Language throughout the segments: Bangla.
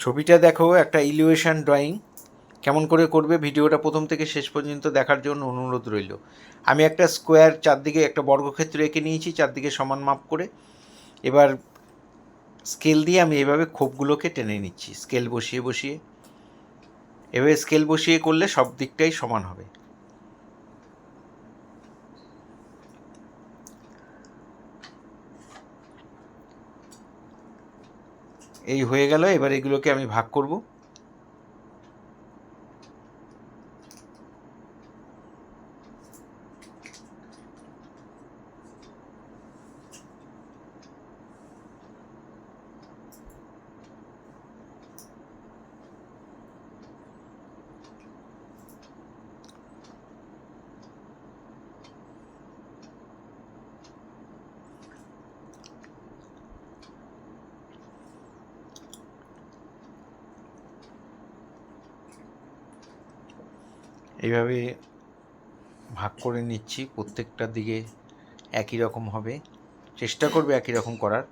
ছবিটা দেখো, একটা ইলিউয়েশন ড্রয়িং কেমন করে করবে ভিডিওটা প্রথম থেকে শেষ পর্যন্ত দেখার জন্য অনুরোধ রইল। আমি একটা স্কোয়ার চারদিকে একটা বর্গক্ষেত্র এঁকে নিয়েছি, চারদিকে সমান মাপ করে। এবার স্কেল দিয়ে আমি এভাবে খোপগুলোকে টেনে নিচ্ছি, স্কেল বসিয়ে বসিয়ে। এভাবে স্কেল বসিয়ে করলে সব দিকটাই সমান হবে। এই হয়ে গেল। এবার এগুলোকে আমি ভাগ করব। এইভাবে ভাগ করে নিচ্ছি, প্রত্যেকটার দিকে একই রকম হবে, চেষ্টা করবে একই রকম করার।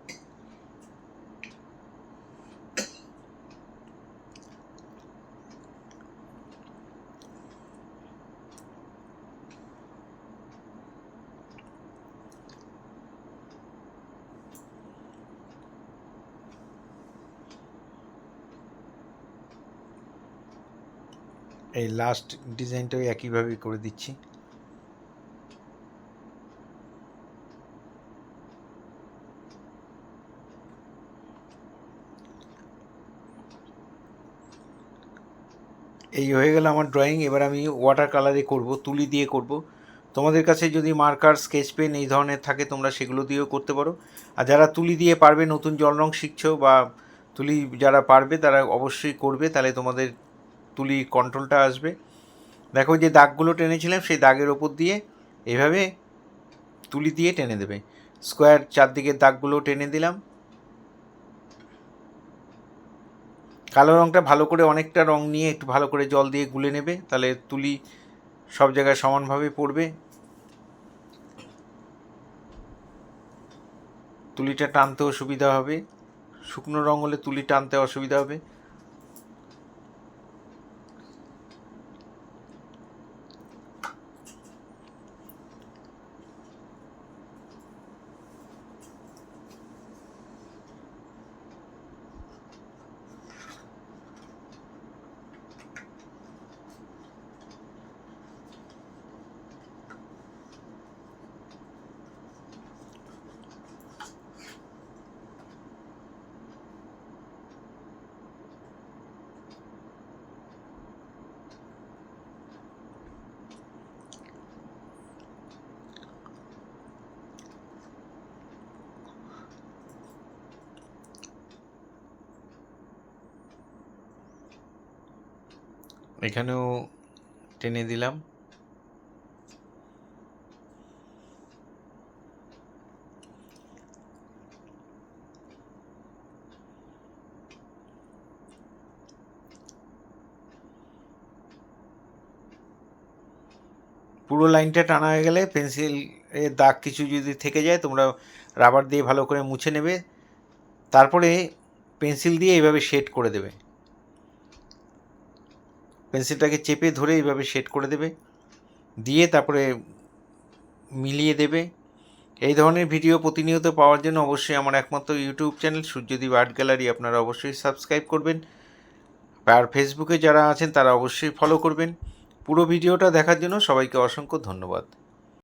এই লাস্ট ডিজাইনটাও একইভাবে করে দিচ্ছি। এই হয়ে গেল আমার ড্রয়িং। এবার আমি ওয়াটার কালারে করব, তুলি দিয়ে করব। তোমাদের কাছে যদি মার্কার, স্কেচ পেন এই ধরনের থাকে তোমরা সেগুলো দিয়েও করতে পারো। আর যারা তুলি দিয়ে পারবে, নতুন জল রং শিখছো বা তুলি যারা পারবে তারা অবশ্যই করবে, তাহলে তোমাদের তুলি কন্ট্রোলটা আসবে। দেখো যে দাগগুলো টেনেছিলাম সেই দাগের ওপর দিয়ে এভাবে তুলি দিয়ে টেনে দেবে। স্কোয়ার চারদিকের দাগগুলো টেনে দিলাম। কালো রঙটা ভালো করে অনেকটা রং নিয়ে একটু ভালো করে জল দিয়ে গুলে নেবে, তাহলে তুলি সব জায়গায় সমানভাবে পড়বে। তুলিটা টানতেও সুবিধা হবে, শুকনো রঙ হলে তুলি টানতে অসুবিধা হবে। এখানেও টেনে দিলাম। পুরো লাইনটা টানা হয়ে গেলে পেন্সিল এর দাগ কিছু যদি থেকে যায় তোমরা রাবার দিয়ে ভালো করে মুছে নেবে। তারপরে পেন্সিল দিয়ে এইভাবে শেড করে দেবে, পেন্সিলটাকে চেপে ধরে এইভাবে শেড করে দেবে, দিয়ে তারপরে মিলিয়ে দেবে। এই ধরনের ভিডিও প্রতিনিয়ত পাওয়ার জন্য অবশ্যই আমার একমাত্র YouTube channel Suryadip art gallery আপনারা অবশ্যই সাবস্ক্রাইব করবেন। আর ফেসবুকে যারা আছেন তারা অবশ্যই ফলো করবেন। পুরো ভিডিওটা দেখার জন্য সবাইকে অসংখ্য ধন্যবাদ।